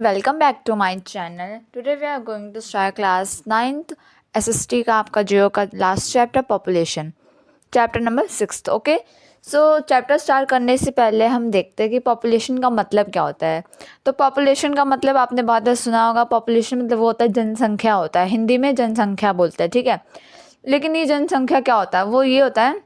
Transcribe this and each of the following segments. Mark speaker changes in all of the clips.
Speaker 1: Welcome back to my channel. Today we are going to start class 9th SST का आपका geo का last chapter population, chapter number 6। Okay, so chapter start करने से पहले हम देखते हैं कि पॉपुलेशन का मतलब क्या होता है। तो पॉपुलेशन का मतलब आपने बहुत बार सुना होगा। पॉपुलेशन मतलब वो होता है जनसंख्या होता है, हिंदी में जनसंख्या बोलते हैं, ठीक है। लेकिन ये जनसंख्या क्या होता है, वो ये होता है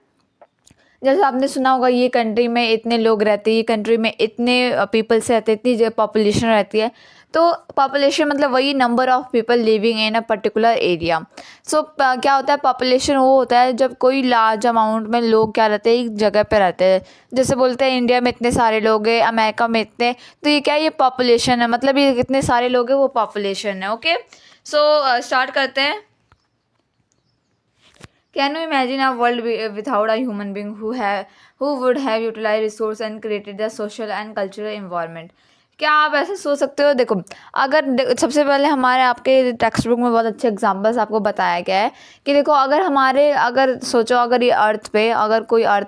Speaker 1: जैसे आपने सुना होगा ये कंट्री में इतने लोग रहते हैं, ये कंट्री में इतने पीपल्स रहते हैं, इतनी पॉपुलेशन रहती है। तो पॉपुलेशन मतलब वही number of people living in a particular area. So क्या होता है, पॉपुलेशन वो होता है जब कोई लार्ज अमाउंट में लोग क्या रहते हैं, एक जगह पे रहते हैं। जैसे बोलते हैं इंडिया में इतने सारे लोग हैं, अमेरिका में इतने, तो ये क्या है, ये पॉपुलेशन है, मतलब ये कितने सारे लोग हैं वो पॉपुलेशन है। ओके, सो स्टार्ट करते हैं। Can you imagine a world without a human being who would have utilized resource and created the social and cultural environment? क्या आप ऐसे सोच सकते हो? देखो, सबसे पहले हमारे आपके टेक्स्ट बुक में बहुत अच्छे एग्जांपल्स आपको बताया गया है कि देखो, अगर सोचो, अगर ये अर्थ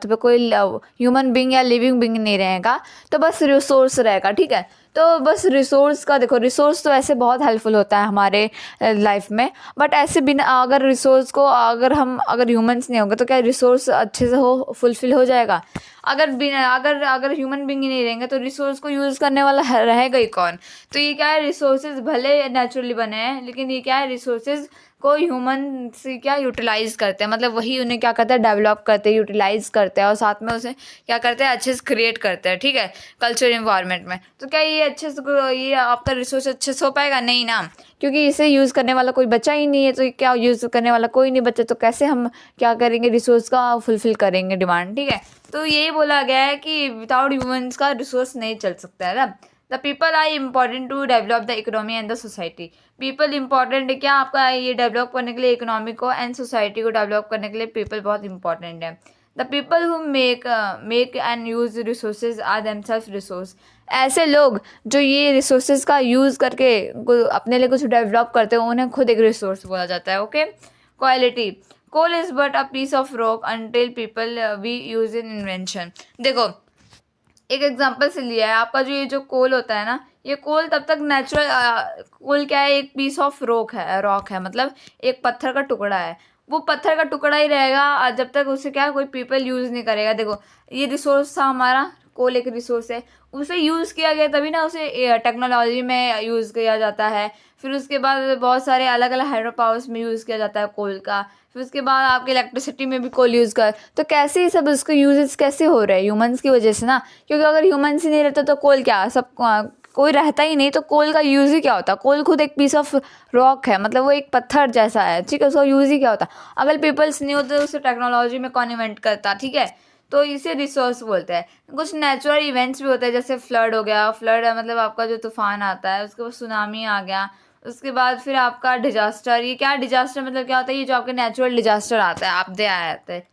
Speaker 1: पे कोई ह्यूमन बींग या लिविंग बींग नहीं रहेगा, तो बस रिसोर्स रहेगा, ठीक है। तो बस रिसोर्स का देखो, रिसोर्स तो ऐसे बहुत हेल्पफुल होता है हमारे लाइफ में। बट ऐसे बिना अगर रिसोर्स को अगर ह्यूमंस नहीं होंगे तो क्या रिसोर्स अच्छे से हो फुलफिल हो जाएगा? अगर बिना अगर अगर ह्यूमन बींग ही नहीं रहेंगे तो रिसोर्स को यूज़ करने वाला रहेगा ही कौन? तो ये क्या है, रिसोर्सेज भले नेचुरली बने हैं, लेकिन ये क्या है, रिसोर्सेज को ह्यूमन से क्या यूटिलाइज करते हैं, मतलब वही उन्हें क्या करते हैं, डेवलप करते हैं, यूटिलाइज करते हैं, और साथ में उसे क्या करते हैं, अच्छे से क्रिएट करते हैं, ठीक है, कल्चर इन्वायरमेंट में। तो क्या ये आपका रिसोर्स अच्छे से हो पाएगा? नहीं ना, क्योंकि इसे यूज़ करने वाला कोई बचा ही नहीं है। तो क्या यूज़ करने वाला कोई नहीं बचा, तो कैसे हम क्या करेंगे, रिसोर्स का फुलफिल करेंगे डिमांड, ठीक है। तो यही बोला गया है कि विदाउट ह्यूमंस का रिसोर्स नहीं चल सकता है ना। The people are important to develop the economy and the society. People important है क्या आपका, ये डेवलप करने के लिए, इकोनॉमी को एंड सोसाइटी को डेवलप करने के लिए पीपल बहुत इंपॉर्टेंट है। The people who make and use resources are themselves resource. ऐसे लोग जो ये रिसोर्सेज का यूज़ करके अपने लिए कुछ डेवलप करते हैं, उन्हें खुद एक रिसोर्स बोला जाता है। Okay, quality. Coal is but a piece of rock until people we use in invention. देखो, एक एग्जांपल से लिया है आपका, जो ये जो कोल होता है ना, ये कोल तब तक नेचुरल कोल क्या है, एक पीस ऑफ रॉक है, मतलब एक पत्थर का टुकड़ा है। वो पत्थर का टुकड़ा ही रहेगा जब तक उसे क्या कोई पीपल यूज़ नहीं करेगा। देखो, ये रिसोर्स था हमारा, कोल एक रिसोर्स है, उसे यूज़ किया गया तभी ना उसे टेक्नोलॉजी में यूज़ किया जाता है। फिर उसके बाद बहुत सारे अलग अलग हाइड्रो पावर्स में यूज़ किया जाता है कोल का। फिर उसके बाद आपके इलेक्ट्रिसिटी में भी कोल यूज़ कर, तो कैसे ये सब उसको यूजेस कैसे हो रहे हैं, ह्यूमंस की वजह से ना। क्योंकि अगर ह्यूमंस ही नहीं रहते तो कोल क्या, सब कोई रहता ही नहीं, तो कोल का यूज़ ही क्या होता? कोल खुद एक पीस ऑफ रॉक है, मतलब वो एक पत्थर जैसा है, ठीक है, उसका यूज़ ही क्या होता? अगर पीपल्स नहीं होते तो उसे टेक्नोलॉजी में कौन इन्वेंट करता, ठीक है। तो इसे रिसोर्स बोलते हैं। कुछ नेचुरल इवेंट्स भी होते हैं, जैसे फ्लड हो गया, फ्लड मतलब आपका जो तूफान आता है, उसके बाद सुनामी आ गया, उसके बाद फिर आपका डिजास्टर। ये क्या डिजास्टर मतलब क्या होता है, ये जो आपके नेचुरल डिजास्टर आता है, आपदे आते हैं,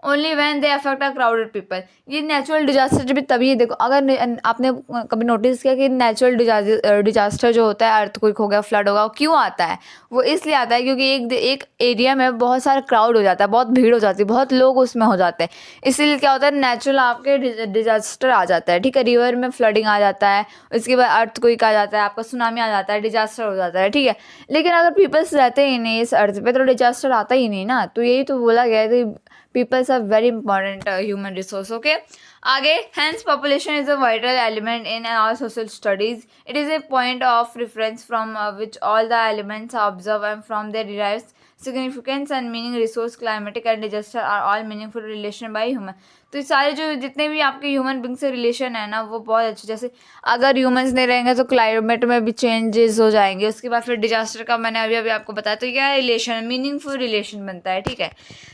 Speaker 1: only when they affect a crowded people. ये नेचुरल डिजास्टर भी तभी है, देखो अगर आपने कभी नोटिस किया कि नेचुरल डिजास्टर जो होता है, अर्थक्वेक हो गया, फ्लड होगा, वो क्यों आता है? वो इसलिए आता है क्योंकि एक एरिया में बहुत सारा क्राउड हो जाता है, बहुत भीड़ हो जाती है, बहुत लोग उसमें हो जाते हैं। इसीलिए क्या होता है, नेचुरल आपके डिजास्टर आ जाता है, ठीक है, रिवर में फ्लडिंग आ जाता है, उसके बाद अर्थक्वेक आ जाता है, आपका सुनामी आ जाता है, डिजास्टर हो जाता है, ठीक है। लेकिन अगर पीपल्स रहते ही नहीं इस अर्थ पे तो डिजास्टर आता ही नहीं ना। तो यही तो बोला गया है कि peoples are very important human resource। Okay, आगे, hence population is a vital element in our social studies. It is a point of reference from which all the elements are observed and from their derives significance and meaning। Resource, climatic and disaster are all meaningful relation by human। तो ये सारे जो जितने भी आपके human being से relation है ना, वो बहुत अच्छे, जैसे अगर ह्यूमंस नहीं रहेंगे तो क्लाइमेट में भी चेंजेस हो जाएंगे, उसके बाद फिर डिजास्टर का मैंने अभी अभी आपको बताया। तो क्या रिलेशन, मीनिंगफुल रिलेशन बनता है, ठीक है।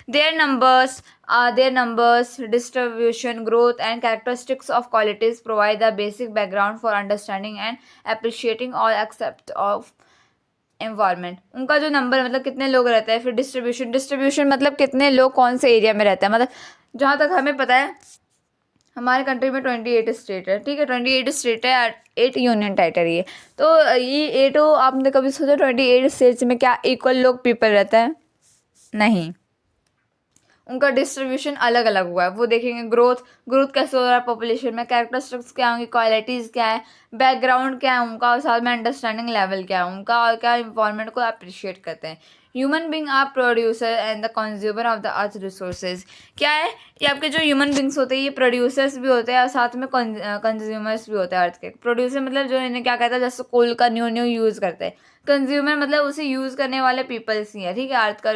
Speaker 1: Their numbers, distribution, growth, and characteristics of qualities provide the basic background for understanding and appreciating all aspects of environment। उनका जो नंबर मतलब कितने लोग रहते हैं, फिर डिस्ट्रीब्यूशन मतलब कितने लोग कौन से एरिया में रहते हैं, मतलब जहाँ तक हमें पता है हमारे कंट्री में 28 स्टेट है, ठीक है, 28 स्टेट है, 8 यूनियन टेरिटरी है। तो ये 8, आपने कभी सोचा 28 स्टेट्स में क्या इक्वल लोग पीपल रहते हैं? नहीं, उनका डिस्ट्रीब्यूशन अलग अलग हुआ है, वो देखेंगे। ग्रोथ कैसे हो रहा है पॉपुलेशन में, कैरेक्टरिस्टिक्स क्या होंगी, क्वालिटीज़ क्या है, बैकग्राउंड क्या है उनका, और साथ में अंडरस्टैंडिंग लेवल क्या है उनका, और क्या इन्वायरमेंट को अप्रिशिएट करते हैं। Human being are producer and the consumer of the earth resources. क्या है, ये आपके जो ह्यूमन बींग्स होते हैं ये प्रोड्यूसर्स भी होते हैं और साथ में कंज्यूमर्स भी होते हैं अर्थ के। प्रोड्यूसर मतलब जो इन्हें क्या कहता है, जैसे कोल का न्यू यूज़ करते हैं। कंज्यूमर मतलब उसे यूज़ करने वाले पीपल्स ही है, ठीक है। अर्थ का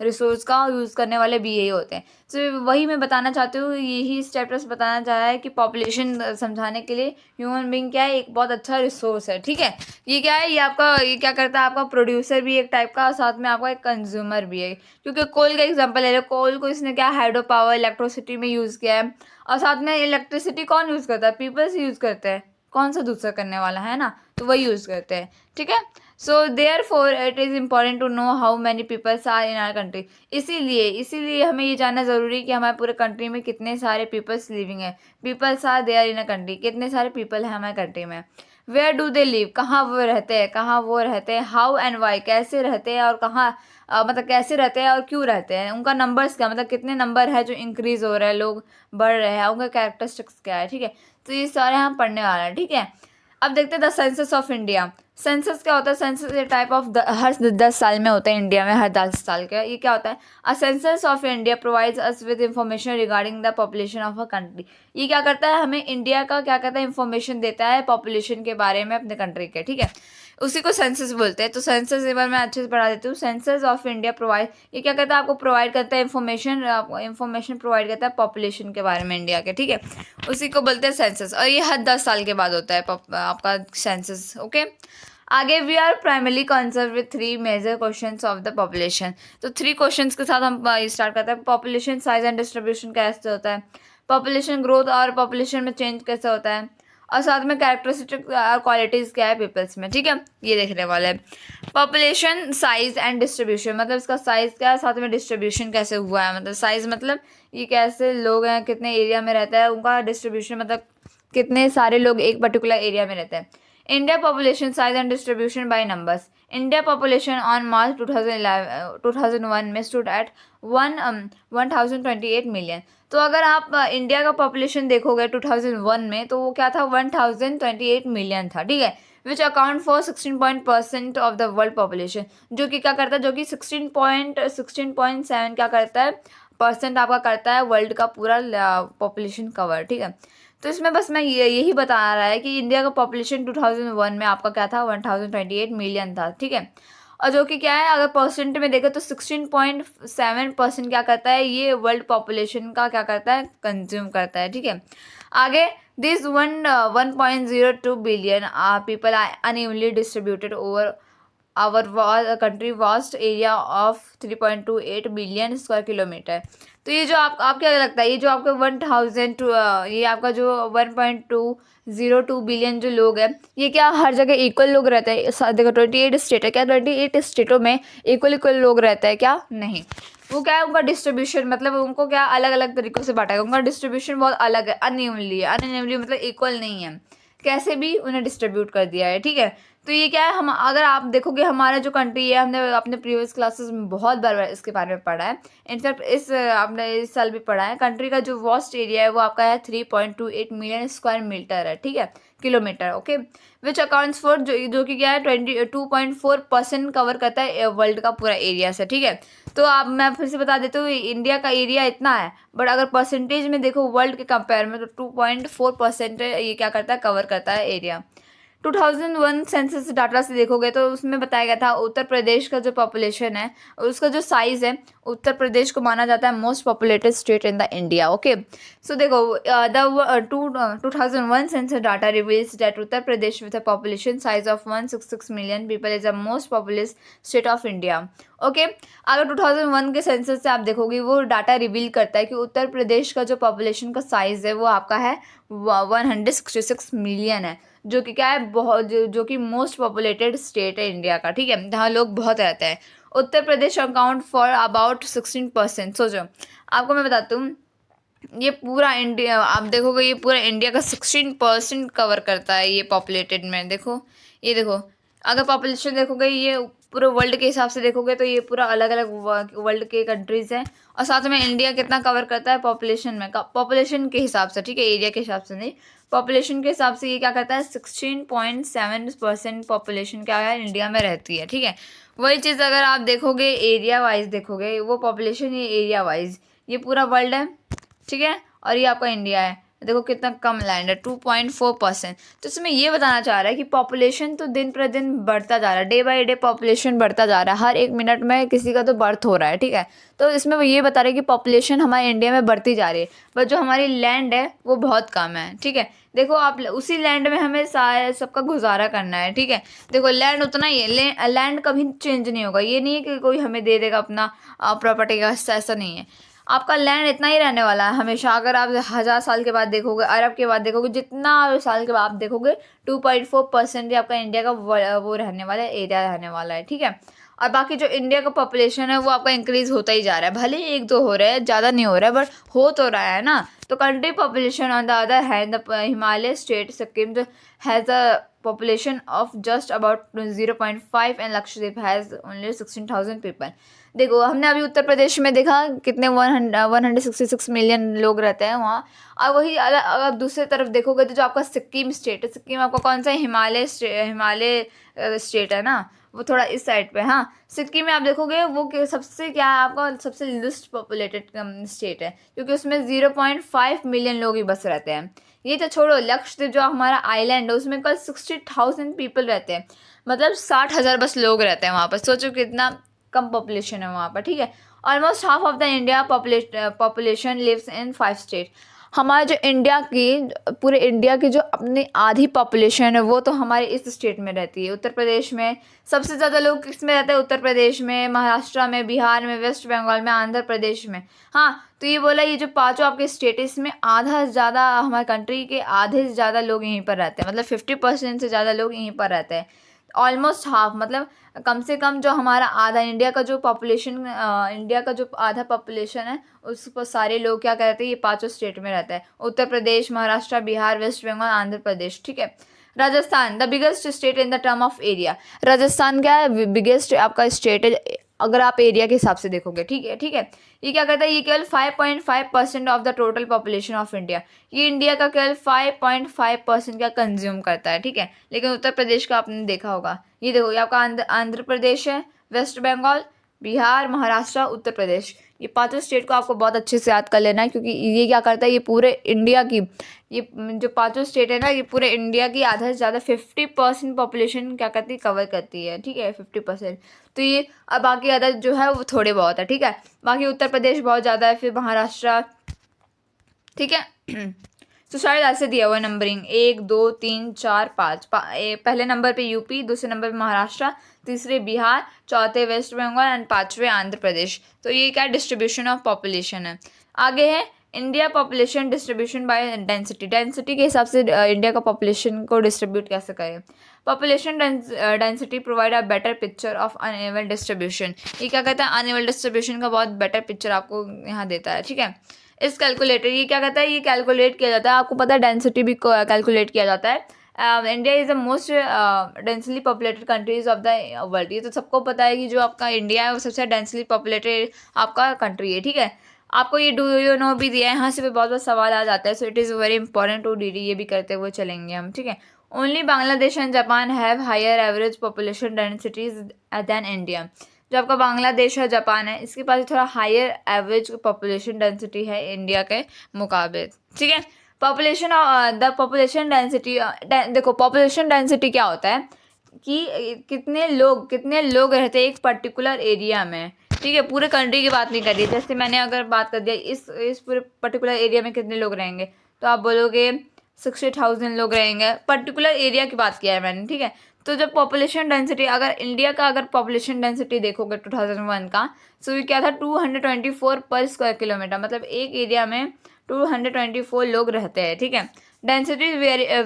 Speaker 1: रिसोर्स का यूज़ करने वाले भी यही होते हैं। तो वही मैं बताना चाहती हूँ, यही इस चैप्टर से बताना चाहा है कि पॉपुलेशन समझाने के लिए ह्यूमन बींग क्या है, एक बहुत अच्छा रिसोर्स है, ठीक है। ये क्या है, ये क्या करता है, आपका प्रोड्यूसर भी एक टाइप का, साथ में आपका एक कंज्यूमर भी है। क्योंकि कोल का एग्जांपल ले लो, कोल को इसने क्या हाइड्रो पावर इलेक्ट्रिसिटी में यूज़ किया है, और साथ में इलेक्ट्रिसिटी कौन यूज़ करता है, पीपल्स यूज़ करते हैं। कौन सा दूसरा करने वाला है ना, तो वही यूज़ करते हैं, ठीक है। So therefore it is important to know how many peoples are in our country. इसीलिए हमें ये जानना ज़रूरी है कि हमारे पूरे कंट्री में कितने सारे पीपल्स लिविंग है। Peoples are there in a country, कितने सारे पीपल हैं हमारे कंट्री में। वेयर डू दे लिव, कहाँ वो रहते हैं। हाउ एंड वाई, कैसे रहते हैं और कहाँ, मतलब कैसे रहते हैं और क्यों रहते हैं। उनका नंबर्स क्या, मतलब कितने नंबर है जो इंक्रीज हो रहा है, लोग बढ़ रहे हैं, उनका कैरेक्टरिस्टिक्स क्या है, ठीक है। तो ये सारे हम पढ़ने वाले हैं, ठीक है। अब देखते हैं the census of India. Census क्या होता है, census A type of her 10 साल में होता है इंडिया में, हर 10 साल का। ये क्या होता है, a census of India provides us with information regarding the population of a country. ये क्या करता है, हमें इंडिया का क्या कहता है, इंफॉर्मेशन देता है पॉपुलेशन के बारे में अपने कंट्री के, ठीक है। उसी को सेंसस बोलते हैं। तो सेंसस एक बार मैं अच्छे से पढ़ा देती हूँ। सेंसस ऑफ इंडिया प्रोवाइड, ये क्या करता है, आपको प्रोवाइड करता है इंफॉर्मेशन प्रोवाइड करता है पॉपुलेशन के बारे में इंडिया के, ठीक है। उसी को बोलते हैं सेंसस, और ये हर 10 साल के बाद होता है आपका सेंसस, ओके। आगे we are primarily concern with 3 major questions of the population. तो 3 क्वेश्चंस के साथ हम स्टार्ट करते हैं। पॉपुलेशन साइज एंड डिस्ट्रीब्यूशन कैसे होता है, पॉपुलेशन ग्रोथ और पॉपुलेशन में चेंज कैसे होता है, और साथ में कैरेक्टरिस्टिक और क्वालिटीज़ क्या है पीपल्स में, ठीक है। ये देखने वाले हैं। पॉपुलेशन साइज एंड डिस्ट्रीब्यूशन, मतलब इसका साइज क्या है, साथ में डिस्ट्रीब्यूशन कैसे हुआ है। मतलब साइज मतलब ये कैसे लोग हैं, कितने एरिया में रहता है, उनका डिस्ट्रीब्यूशन मतलब कितने सारे लोग एक पर्टिकुलर एरिया में रहते हैं। India population size and distribution by numbers. India population on March 2001 में स्टूड एट 1028 मिलियन। तो अगर आप इंडिया का पॉपुलेशन देखोगे 2001 में, तो वो क्या था, 1028 मिलियन था, ठीक है। Which account for 16% of the world population, जो कि क्या करता है, जो कि 16.7 क्या करता है, परसेंट आपका करता है वर्ल्ड का पूरा पॉपुलेशन कवर, ठीक है। तो इसमें बस मैं यही बता रहा है कि इंडिया का पॉपुलेशन 2001 में आपका क्या था, 1028 मिलियन था, ठीक है। और जो कि क्या है, अगर परसेंट में देखें तो 16.7% क्या करता है, ये वर्ल्ड पॉपुलेशन का क्या करता है, कंज्यूम करता है, ठीक है। आगे this 1.02 billion people are unevenly distributed over our country vast area of 3.28 billion square kilometre. तो ये जो आप क्या लगता है, ये जो आपका 1000 ये आपका जो 1.202 बिलियन जो लोग हैं, ये क्या हर जगह इक्वल लोग रहते हैं। देखो 28 स्टेट है, क्या 28 स्टेटों में इक्वल लोग रहते हैं क्या, नहीं। वो क्या है, उनका डिस्ट्रीब्यूशन मतलब उनको क्या अलग अलग तरीक़ों से बांटा है, उनका डिस्ट्रीब्यूशन बहुत अलग है, अनइवनली मतलब इक्वल नहीं है, कैसे भी उन्हें डिस्ट्रीब्यूट कर दिया है, ठीक है। तो ये क्या है, हम अगर आप देखोगे हमारा जो कंट्री है, हमने अपने प्रीवियस क्लासेस में बहुत बार इसके बारे में पढ़ा है। इनफैक्ट आपने इस साल भी पढ़ा है। कंट्री का जो वास्ट एरिया है वो आपका है 3.28 मिलियन स्क्वायर मीटर है, ठीक है, kilometre, okay. Which accounts for, जो कि क्या है 22.4% कवर करता है वर्ल्ड का पूरा एरिया से, ठीक है। तो आप मैं फिर से बता देती हूँ, इंडिया का एरिया इतना है, बट अगर परसेंटेज में देखो वर्ल्ड के कंपेयर में, तो 2.4% ये क्या करता है, कवर करता है एरिया। 2001 सेंसस डाटा से देखोगे तो उसमें बताया गया था उत्तर प्रदेश का जो पॉपुलेशन है, उसका जो साइज़ है, उत्तर प्रदेश को माना जाता है most populated state in the India, okay. So देखो the 2001 census data reveals that Uttar Pradesh with a population size of 166 million people is the most populous state of India, okay. अगर 2001 के सेंसस से आप देखोगे, वो डाटा रिवील करता है कि उत्तर प्रदेश का जो पॉपुलेशन का साइज़ है वो आपका है 166 मिलियन है, जो कि क्या है, बहुत जो कि मोस्ट पॉपुलेटेड स्टेट है इंडिया का, ठीक है, जहाँ लोग बहुत रहते हैं। Uttar Pradesh account for about 16%। सोचो, आपको मैं बताती हूँ, ये पूरा इंडिया आप देखोगे, ये पूरा इंडिया का 16% कवर करता है ये पॉपुलेटेड में। देखो, ये देखो, अगर पॉपुलेशन देखोगे, ये पूरे वर्ल्ड के हिसाब से देखोगे तो ये पूरा अलग अलग वर्ल्ड के कंट्रीज़ हैं। और साथ में इंडिया कितना कवर करता है पॉपुलेशन में, पॉपुलेशन के हिसाब से, ठीक है, एरिया के हिसाब से नहीं, पॉपुलेशन के हिसाब से ये क्या करता है, 16.7% पॉपुलेशन क्या है इंडिया में रहती है, ठीक है। वही चीज़ अगर आप देखोगे एरिया वाइज देखोगे, वो पॉपुलेशन ये एरिया वाइज, ये पूरा वर्ल्ड है, ठीक है, और ये आपका इंडिया है। देखो कितना कम लैंड है, 2.4%। तो इसमें ये बताना चाह रहा है कि पॉपुलेशन तो दिन पर दिन बढ़ता जा रहा है, डे बाय डे पॉपुलेशन बढ़ता जा रहा है, हर एक मिनट में किसी का तो बर्थ हो रहा है, ठीक है। तो इसमें वो ये बता रहे हैं कि पॉपुलेशन हमारे इंडिया में बढ़ती जा रही है, बट जो हमारी लैंड है वो बहुत कम है, ठीक है। देखो आप उसी लैंड में हमें सारे सबका गुजारा करना है, ठीक है। देखो लैंड उतना ही है, लैंड कभी चेंज नहीं होगा, ये नहीं है कि कोई हमें दे देगा अपना प्रॉपर्टी का हिस्सा, ऐसा नहीं है। आपका लैंड इतना ही रहने वाला है हमेशा। अगर आप 1000 साल के बाद देखोगे, अरब के बाद देखोगे, जितना साल के बाद आप देखोगे, 2.4% ही आपका इंडिया का वो रहने वाला है, एरिया रहने वाला है, ठीक है। और बाकी जो इंडिया का पॉपुलेशन है वो आपका इंक्रीज होता ही जा रहा है, भले ही एक दो हो रहा है, ज़्यादा नहीं हो रहा है, बट हो तो रहा है ना। तो country population on the other hand, the Himalaya state Sikkim has a population of just about 0.5 and Lakshadweep has only 16,000 people। देखो हमने अभी उत्तर प्रदेश में देखा कितने 166 मिलियन लोग रहते हैं वहाँ। और वही अगर दूसरी तरफ देखोगे तो जो आपका सिक्किम स्टेट है, सिक्किम आपका कौन सा है, हिमालय स्टेट है ना, वो थोड़ा इस साइड पे। हाँ, सिक्किम में आप देखोगे वो सबसे क्या है, आपका सबसे लिस्ट पॉपुलेटेड स्टेट है, क्योंकि उसमें 0.5 मिलियन लोग ही बस रहते हैं। ये तो छोड़ो, लक्षद्वीप जो हमारा आइलैंड है उसमें कल 60,000 पीपल रहते हैं, मतलब 60,000 बस लोग रहते हैं वहाँ पर। सोचो कितना कम पॉपुलेशन है वहाँ पर, ठीक है। Almost half of the India population lives in 5 state. हमारे जो इंडिया की, पूरे इंडिया की जो अपनी आधी पॉपुलेशन है वो तो हमारे इस स्टेट में रहती है, उत्तर प्रदेश में। सबसे ज़्यादा लोग किस में रहते हैं, उत्तर प्रदेश में, महाराष्ट्र में, बिहार में, वेस्ट बंगाल में, आंध्र प्रदेश में। हाँ, तो ये बोला ये जो पांचों आपके स्टेट्स में आधा से ज़्यादा, हमारे कंट्री के आधे से ज़्यादा लोग यहीं पर रहते हैं, मतलब 50% से ज़्यादा लोग यहीं पर रहते हैं। ऑलमोस्ट हाफ, मतलब कम से कम जो हमारा आधा इंडिया का जो पॉपुलेशन, इंडिया का जो आधा पॉपुलेशन है उस पर सारे लोग क्या कहते हैं, ये पांचों स्टेट में रहता है, उत्तर प्रदेश, महाराष्ट्र, बिहार, वेस्ट बंगाल, आंध्र प्रदेश, ठीक है। Rajasthan, the biggest state in the term of area. Rajasthan क्या है, बिगेस्ट आपका स्टेट है अगर आप एरिया के हिसाब से देखोगे, ठीक है, ठीक है। ये क्या करता है, ये केवल 5.5% of the total population of India, ये इंडिया का केवल 5.5% का कंज्यूम करता है, ठीक है। लेकिन उत्तर प्रदेश का आपने देखा होगा, ये देखो, ये आपका आंध्र प्रदेश है, वेस्ट बंगाल, बिहार, महाराष्ट्र, उत्तर प्रदेश, ये पांचों स्टेट को आपको बहुत अच्छे से याद कर लेना है, क्योंकि ये क्या करता है, ये पूरे इंडिया की, ये जो पांचों स्टेट है ना, ये पूरे इंडिया की आधा से ज़्यादा 50% पॉपुलेशन क्या करती है, कवर करती है, ठीक है, 50%। तो ये अब बाकी अदर जो है वो थोड़े बहुत है, ठीक है। बाकी उत्तर प्रदेश बहुत ज़्यादा है, फिर महाराष्ट्र, ठीक है। तो शायद ऐसे दिया हुआ है नंबरिंग, 1 2 3 4 5। पहले नंबर पे यूपी, दूसरे नंबर पे महाराष्ट्र, तीसरे बिहार, चौथे वेस्ट बंगाल एंड पांचवें आंध्र प्रदेश। तो ये क्या डिस्ट्रीब्यूशन ऑफ पॉपुलेशन है। आगे है India population distribution by density. Density के हिसाब से इंडिया का पॉपुलेशन को डिस्ट्रीब्यूट कैसे करें। Population density provide a better picture of uneven distribution. ये क्या कहता है, अनइवन डिस्ट्रीब्यूशन का बहुत बेटर पिक्चर आपको यहाँ देता है, ठीक है। इस कैलकुलेटर, ये क्या कहता है, ये कैलकुलेट किया जाता है, आपको पता है डेंसिटी भी कैलकुलेट किया जाता है। India is the most densely populated countries of the world. ये तो सबको पता है कि जो आपका इंडिया है वो सबसे डेंसली पॉपुलेटेड आपका कंट्री है, ठीक है। आपको ये डू यू नो भी दिया है, यहाँ से भी बहुत बहुत सवाल आ जाता है, so it is very important to D, ये भी करते हुए चलेंगे हम, ठीक है। Only Bangladesh and Japan have higher average population densities than India. जो आपका बांग्लादेश है, जापान है, इसके पास थोड़ा हायर एवरेज पॉपुलेशन डेंसिटी है इंडिया के मुकाबले, ठीक है। पॉपुलेशन द पॉपुलेशन डेंसिटी, देखो पॉपुलेशन डेंसिटी क्या होता है कि कितने लोग रहते हैं एक पर्टिकुलर एरिया में, ठीक है। पूरे कंट्री की बात नहीं कर रही, जैसे मैंने अगर बात कर दिया इस पूरे पर्टिकुलर एरिया में कितने लोग रहेंगे, तो आप बोलोगे 60,000 लोग रहेंगे, पर्टिकुलर एरिया की बात किया है मैंने, ठीक है। तो जब पॉपुलेशन डेंसिटी, अगर इंडिया का अगर पॉपुलेशन डेंसिटी देखोगे 2001 का, सो ये क्या था, 224 पर स्क्वायर किलोमीटर, मतलब एक एरिया में 224 लोग रहते हैं, ठीक है। Densities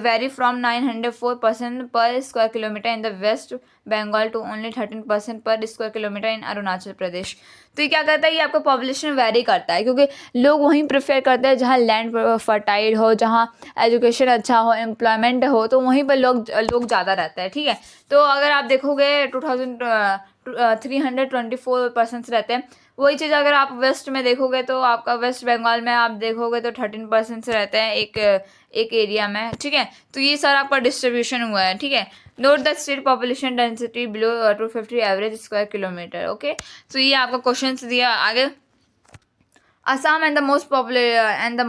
Speaker 1: vary from 904% per square kilometer in the West Bengal to only 13% per square kilometer in Arunachal Pradesh. तो ये क्या करता है, ये आपका पॉपुलेशन वेरी करता है, क्योंकि लोग वहीं प्रेफर करते हैं जहाँ लैंड फर्टाइल हो, जहाँ एजुकेशन अच्छा हो, एम्प्लॉयमेंट हो, तो वहीं पर लोग ज़्यादा रहते हैं। ठीक है, तो अगर आप देखोगे 324% रहते हैं। वही चीज़ अगर आप वेस्ट में देखोगे तो आपका वेस्ट बंगाल में आप देखोगे तो 13% रहते हैं एक एरिया में। ठीक है, तो ये सारा आपका डिस्ट्रीब्यूशन हुआ है। ठीक है, note the state population density below 250 average square kilometre. Okay, तो ये आपका क्वेश्चन दिया आगे। Assam and the most popular and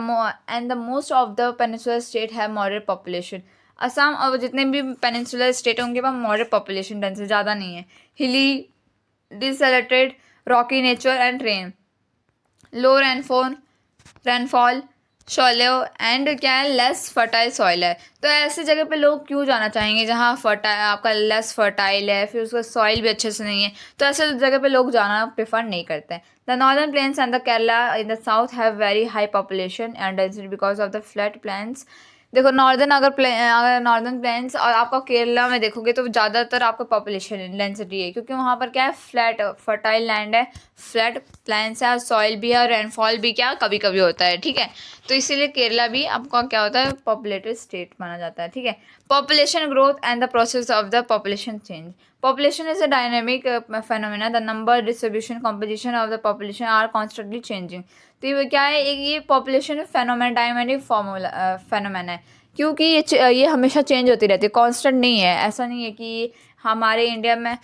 Speaker 1: the most of the peninsular state have moderate population. Assam और जितने भी पेनिनसुलर स्टेट होंगे वहाँ मॉडरेट पॉपुलेशन डेंसिटी ज़्यादा नहीं है। Hilly, desolated, rocky nature and rain, low rainfall, shallow and क्या है, लेस फर्टाइल सॉइल है। तो ऐसी जगह पे लोग क्यों जाना चाहेंगे जहाँ फर्टाइल आपका लेस फर्टाइल है, फिर उसका सॉइल भी अच्छे से नहीं है, तो ऐसे जगह पे लोग जाना प्रेफर नहीं करते हैं। The northern plains and the Kerala in the south have very high population and density because of the flat plains. देखो अगर नॉर्दर्न प्लेन्स और आपका केरला में देखोगे तो ज़्यादातर आपका पॉपुलेशन डेंसिटी है, क्योंकि वहाँ पर क्या है, फ्लैट फर्टाइल लैंड है, फ्लैट प्लेन्स है, और सॉइल भी है, और रेनफॉल भी क्या कभी कभी होता है। ठीक है, तो इसीलिए केरला भी आपका क्या होता है, पॉपुलेटेड स्टेट माना जाता है। ठीक है, population growth and the process of the population change. Population is a dynamic phenomena. The number, distribution, composition of the population are constantly changing. तो ये क्या है, एक ये population phenomena, dynamic formula phenomena है, क्योंकि ये हमेशा चेंज होती रहती है, कांस्टेंट नहीं है। ऐसा नहीं है कि हमारे इंडिया में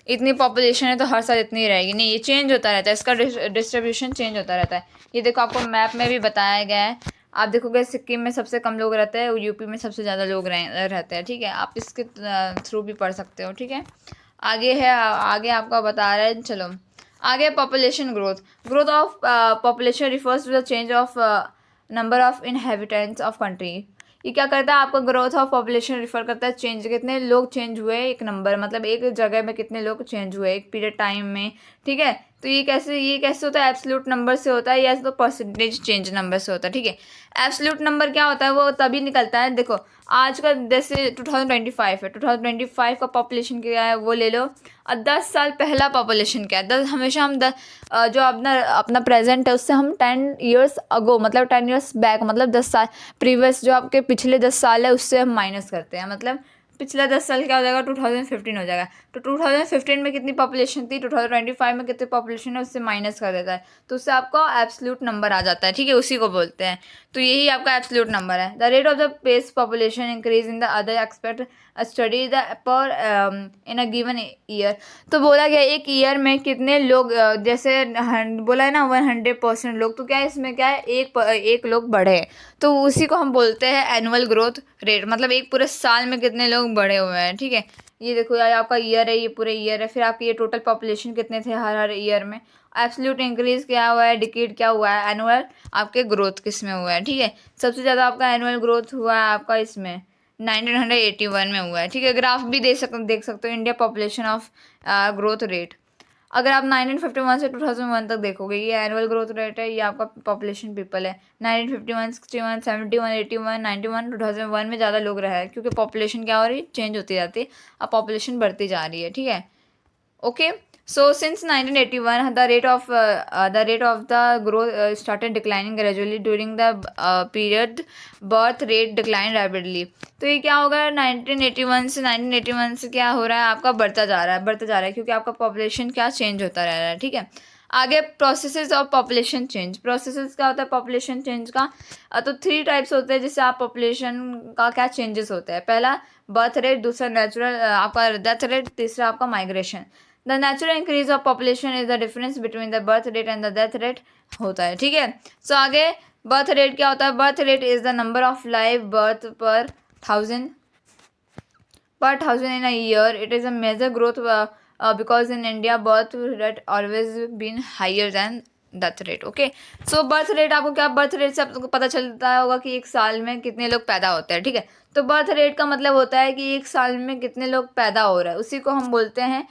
Speaker 1: इतनी पॉपुलेशन है तो हर साल इतनी रहेगी, नहीं, ये चेंज होता रहता है, इसका डिस्ट्रीब्यूशन चेंज होता रहता है। ये देखो आपको मैप में भी बताया गया है, आप देखोगे सिक्किम में सबसे कम लोग रहते हैं, यूपी में सबसे ज़्यादा लोग रहते हैं। ठीक है, आप इसके थ्रू भी पढ़ सकते हो। ठीक है, आगे आपका बता रहे हैं, चलो आगे population growth of population refers to the change of number of inhabitants of country. ये क्या करता है, आपका ग्रोथ ऑफ पॉपुलेशन रिफर करता है चेंज, कितने लोग चेंज हुए, एक नंबर मतलब एक जगह में कितने लोग चेंज हुए एक पीरियड टाइम में। ठीक है, तो ये कैसे होता है, एब्सोल्यूट नंबर से होता है या तो परसेंटेज चेंज नंबर से होता है। ठीक है, एब्सोल्यूट नंबर क्या होता है, वो तभी निकलता है, देखो आज का जैसे 2025 है, 2025 का पॉपुलेशन क्या है वो ले लो, और 10 साल पहला पॉपुलेशन क्या है, हमेशा हम जो अपना प्रेजेंट है उससे हम 10 ईयर्स अगो मतलब 10 ईयर्स बैक मतलब 10 साल प्रीवियस जो आपके पिछले 10 साल है उससे हम माइनस करते हैं, मतलब पिछला 10 साल क्या हो जाएगा, 2015 हो जाएगा। तो 2015 में कितनी पॉपुलेशन थी, 2025 में कितनी पॉपुलेशन है उससे माइनस कर देता है, तो उससे आपका एब्सोल्यूट नंबर आ जाता है। ठीक है, उसी को बोलते हैं, तो यही आपका एब्सोल्यूट नंबर है। The rate of the pace population increase in the other expect study the per in a given year. तो बोला गया एक ईयर में कितने लोग जैसे बोला है ना 100% लोग, तो क्या है इसमें क्या है, एक लोग बढ़े, तो उसी को हम बोलते हैं एनुअल ग्रोथ रेट, मतलब एक पूरे साल में कितने लोग बढ़े हुए हैं। ठीक है, ये देखो यार आपका ईयर है, ये पूरे ईयर है, फिर आपकी ये टोटल पॉपुलेशन कितने थे हर ईयर में, एब्सोल्यूट इंक्रीज क्या हुआ है, डिकेड क्या हुआ है, एनुअल आपके ग्रोथ किस में हुआ है। ठीक है, सबसे ज़्यादा आपका एनुअल ग्रोथ हुआ है आपका इसमें 1981 में हुआ है। ठीक है, ग्राफ भी देख सकते हो, India population of growth rate. अगर आप 1951 से 2001 तक देखोगे, ये एनुअल ग्रोथ रेट है, ये आपका पॉपुलेशन पीपल है। 1951, 61, 71, 81, 91, 2001 में ज़्यादा लोग रहे हैं, क्योंकि पॉपुलेशन क्या हो रही है, चेंज होती जाती है, अब पॉपुलेशन बढ़ती जा रही है। ठीक है, okay, so since 1981 the rate of the growth started declining gradually during the period birth rate declined rapidly। तो ये क्या होगा 1981 से क्या हो रहा है, आपका बढ़ता जा रहा है, क्योंकि आपका पॉपुलेशन क्या चेंज होता रह रहा है। ठीक है, आगे processes of population change. Processes क्या होता है पॉपुलेशन चेंज का, तो 3 टाइप्स होते हैं जिससे आप पॉपुलेशन का क्या चेंजेस होते हैं। पहला बर्थ रेट, दूसरा नेचुरल आपका डेथ रेट, तीसरा आपका migration. The natural increase of population is the difference between the birth rate and the death rate होता है। ठीक है, सो आगे बर्थ रेट क्या होता है, birth rate is the number of live birth पर thousand in a year. It is a major growth because in India birth rate always been higher than death rate. Okay, so birth rate, आपको क्या birth rate से आपको पता चलता होगा कि एक साल में कितने लोग पैदा होते हैं, ठीक है। तो बर्थ रेट का मतलब होता है कि एक साल में कितने लोग पैदा हो रहे हैं, उसी को हम बोलते हैं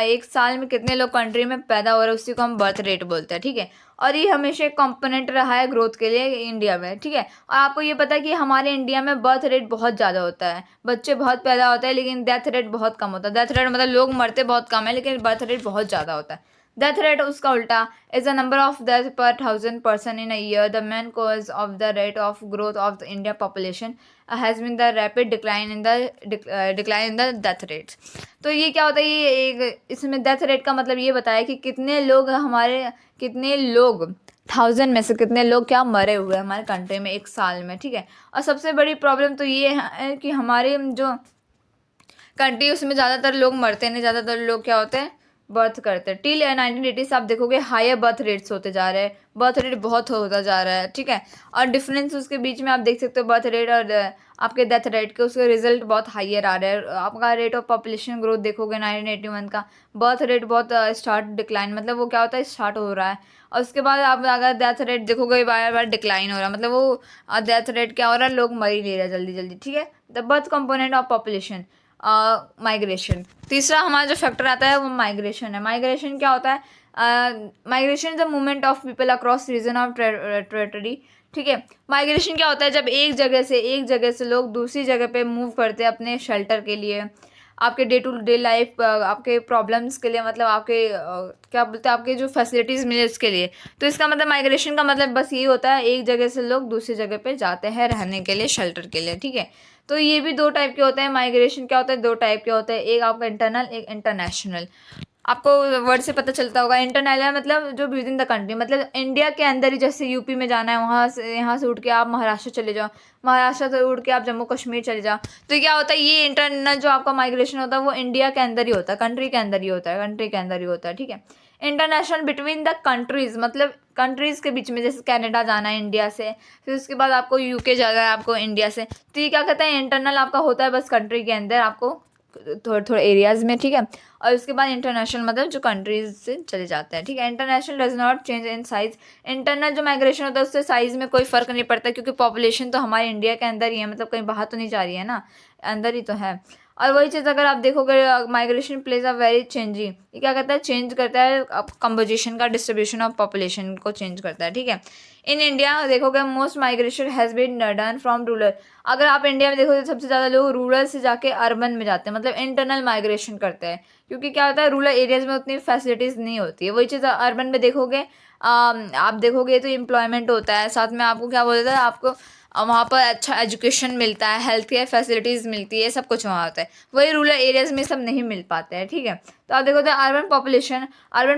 Speaker 1: एक साल में कितने लोग कंट्री में पैदा हो रहे हैं, उसी को हम बर्थ रेट बोलते हैं, ठीक है। और ये हमेशा एक कंपोनेंट रहा है ग्रोथ के लिए इंडिया में, ठीक है। और आपको ये पता है कि हमारे इंडिया में बर्थ रेट बहुत ज़्यादा होता है, बच्चे बहुत पैदा होते हैं, लेकिन डेथ रेट बहुत कम होता है। डेथ रेट मतलब लोग मरते बहुत कम है, लेकिन बर्थ रेट बहुत ज़्यादा होता है। डेथ रेट उसका उल्टा is the number of deaths per 1,000 person in a year. The main cause of the rate of growth of the India population has been the rapid decline in the decline in the death rates. तो ये क्या होता है, ये एक इसमें death rate का मतलब ये बताया कि कितने लोग 1,000 में से कितने लोग क्या मरे हुए हैं हमारे कंट्री में एक साल में, ठीक है। और सबसे बड़ी प्रॉब्लम तो ये है कि हमारे जो कंट्री उसमें ज़्यादातर लोग मरते नहीं, ज़्यादातर लोग क्या होते हैं, बर्थ करते हैं। टिल 1980 से आप देखोगे हायर बर्थ रेट्स होते जा रहे हैं, बर्थ रेट बहुत होता जा रहा है, ठीक है। और डिफरेंस उसके बीच में आप देख सकते हो बर्थ रेट और आपके डेथ रेट के, उसके रिजल्ट बहुत हाइयर आ रहा है। आपका रेट ऑफ पॉपुलेशन ग्रोथ देखोगे 1981 का, बर्थ रेट बहुत स्टार्ट डिक्लाइन, मतलब वो क्या होता है, स्टार्ट हो रहा है। और उसके बाद आप अगर डेथ रेट देखोगे बार बार डिक्लाइन हो रहा है, मतलब वो डेथ रेट क्या हो रहा है, लोग मर ही ले रहे हैं जल्दी जल्दी, ठीक है। The birth component of population, migration. तीसरा हमारा जो फैक्टर आता है वो माइग्रेशन है। माइग्रेशन क्या होता है, migration is the movement of people across region of territory, ठीक है। माइग्रेशन क्या होता है, जब एक जगह से लोग दूसरी जगह पे मूव करते हैं अपने शेल्टर के लिए, आपके डे टू डे लाइफ, आपके प्रॉब्लम्स के लिए, मतलब आपके क्या बोलते हैं, आपके जो फैसिलिटीज़ मिले उसके लिए। तो इसका मतलब माइग्रेशन का मतलब बस यही होता है, एक जगह से लोग दूसरी जगह पे जाते हैं रहने के लिए, शेल्टर के लिए, ठीक है। तो ये भी दो टाइप के होते हैं, माइग्रेशन क्या होता है, दो टाइप के होते हैं, एक आपका इंटरनल, एक इंटरनेशनल। आपको वर्ड से पता चलता होगा, इंटरनल मतलब जो विद इन द कंट्री, मतलब इंडिया के अंदर ही, जैसे यूपी में जाना है, वहाँ से यहाँ से उठ के आप महाराष्ट्र चले जाओ, महाराष्ट्र से उड़ के आप जम्मू कश्मीर चले जाओ। तो क्या होता है, ये इंटरनल जो आपका माइग्रेशन होता है वो इंडिया के अंदर ही होता है, कंट्री के अंदर ही होता है, कंट्री के अंदर ही होता है, ठीक है। इंटरनेशनल बिटवीन द कंट्रीज, मतलब कंट्रीज़ के बीच में, जैसे कनाडा जाना है इंडिया से, फिर उसके बाद आपको यूके जाना है आपको इंडिया से, तो ये क्या कहते हैं, इंटरनल आपका होता है बस कंट्री के अंदर, आपको थोड़े थोड़े एरियाज़ में, ठीक है। और उसके बाद इंटरनेशनल मतलब जो कंट्रीज से चले जाते हैं, ठीक है। International does not change in size, internal जो माइग्रेशन होता है उससे साइज़ में कोई फ़र्क नहीं पड़ता, क्योंकि पॉपुलेशन तो हमारे इंडिया के अंदर ही है, मतलब कहीं बाहर तो नहीं जा रही है ना, अंदर ही तो है। और वही चीज़ अगर आप देखोगे, migration plays a very changing, ये क्या करता है, चेंज करता है कंपोजिशन का, डिस्ट्रीब्यूशन ऑफ पॉपुलेशन को चेंज करता है, ठीक है। इन इंडिया देखोगे most migration has been done from rural, अगर आप इंडिया में देखोगे तो सबसे ज़्यादा लोग रूरल से जाके अर्बन में जाते हैं, मतलब इंटरनल माइग्रेशन करते हैं, क्योंकि क्या होता है, रूरल एरियाज़ में उतनी फैसिलिटीज़ नहीं होती है। वही चीज़ अर्बन में देखोगे, आप देखोगे तो एम्प्लॉयमेंट होता है, साथ में आपको क्या बोलता है, आपको वहाँ पर अच्छा एजुकेशन मिलता है, हेल्थ केयर फैसिलिटीज़ मिलती है, सब कुछ वहाँ होता है। वही रूरल एरियाज़ में सब नहीं मिल पाता है, ठीक है। तो आप देखो तो अर्बन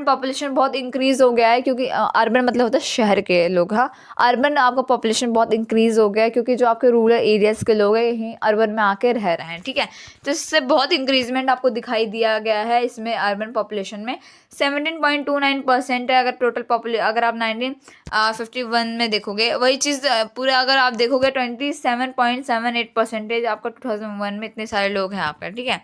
Speaker 1: पॉपुलेशन बहुत इंक्रीज़ हो गया है, क्योंकि अर्बन मतलब होता है शहर के लोग, हाँ। अर्बन आपका पॉपुलेशन बहुत इंक्रीज़ हो गया है, क्योंकि जो आपके रूरल एरियाज़ के लोग हैं यहीं अर्बन में आके रह रहे हैं, ठीक है। तो इससे बहुत इंक्रीजमेंट आपको दिखाई दिया गया है इसमें, अर्बन पॉपुलेशन में 17.29% है। अगर टोटल अगर आप 1951 में देखोगे, वही चीज़ पूरा अगर आप देखोगे 27.78% आपका 2001 में इतने सारे लोग हैं आपका, ठीक है।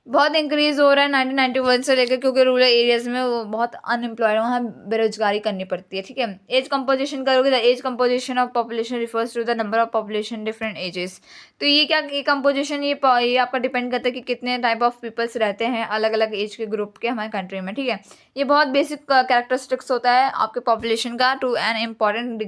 Speaker 1: बहुत इंक्रीज़ हो रहा है 1991 से लेकर, क्योंकि रूरल एरियाज़ में वो बहुत अनएम्प्लॉयड, वहाँ बेरोजगारी करनी पड़ती है, ठीक है। एज कंपोजिशन करोगे, the age composition of population refers to the number of population different ages. तो ये क्या, ये कंपोजिशन ये आपका डिपेंड करता है कि कितने टाइप ऑफ पीपल्स रहते हैं अलग अलग एज के ग्रुप के हमारे कंट्री में, ठीक है। ये बहुत बेसिक कैरेक्टरिस्टिक्स होता है आपके पॉपुलेशन का, to an important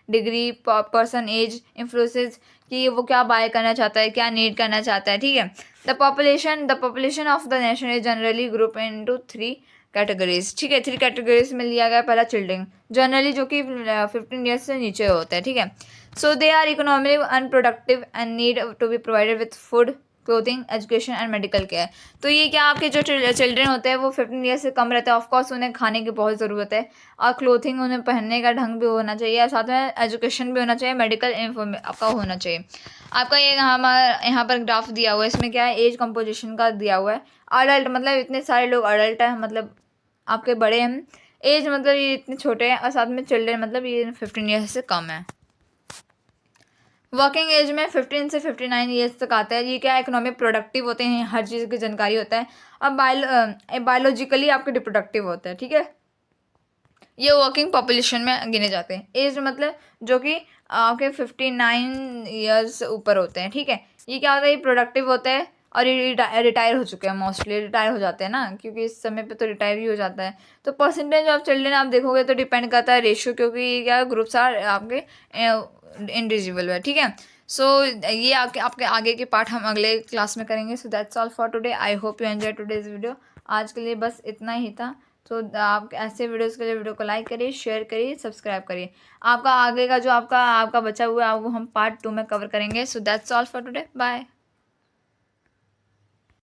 Speaker 1: degree person age influences, कि वो क्या बाय करना चाहता है, क्या नीड करना चाहता है, ठीक है। The population of the nation is generally group into 3 categories, ठीक है। 3 कैटेगरीज में लिया गया, पहला चिल्ड्रन, जनरली जो कि 15 ईयर्स से नीचे होता है, ठीक है। So they are economically unproductive and need to be provided with food, clothing, education and medical care. तो ये क्या, आपके जो चिल्ड्रन होते हैं वो 15 ईयर्स से कम रहते हैं, ऑफकोर्स उन्हें खाने की बहुत ज़रूरत है, और क्लोथिंग, उन्हें पहनने का ढंग भी होना चाहिए, और साथ में एजुकेशन भी होना चाहिए, मेडिकल आपका होना चाहिए। आपका ये यहाँ पर ग्राफ दिया हुआ है, इसमें क्या है, एज कंपोजिशन का दिया हुआ है। अडल्ट मतलब इतने सारे लोग अडल्ट हैं, मतलब आपके बड़े हैं, एज मतलब ये इतने छोटे हैं, और साथ में चिल्ड्रन मतलब ये 15 ईयर्स से कम है। वर्किंग एज में 15 से 59 ईयर्स तक आता है। ये क्या, इकोनॉमिक प्रोडक्टिव होते हैं, हर चीज़ की जानकारी होता है, और बायोलॉजिकली आपके रिप्रोडक्टिव होता है, ठीक है। ये वर्किंग पॉपुलेशन में गिने जाते हैं। एज मतलब जो कि आपके 59 ईयर्स ऊपर होते हैं, ठीक है। ये क्या होता है, ये प्रोडक्टिव होता है और ये रिटायर हो चुके हैं, मोस्टली रिटायर हो जाते हैं ना, क्योंकि इस समय पे तो रिटायर ही हो जाता है। तो परसेंटेज ऑफ चिल्ड्रेन आप देखोगे तो डिपेंड करता है रेशियो, क्योंकि ये क्या ग्रुप्स आर आपके इंडिविजुअल है, ठीक है। सो ये आपके आपके आगे के पार्ट हम अगले क्लास में करेंगे। So that's all for today. I hope you enjoy today's video. आज के लिए बस इतना ही था। तो आप ऐसे वीडियोस के लिए वीडियो को लाइक करिए, शेयर करिए, सब्सक्राइब करिए। आपका आगे का जो आपका बचा हुआ है वो हम पार्ट 2 में कवर करेंगे। So that's all for today, bye.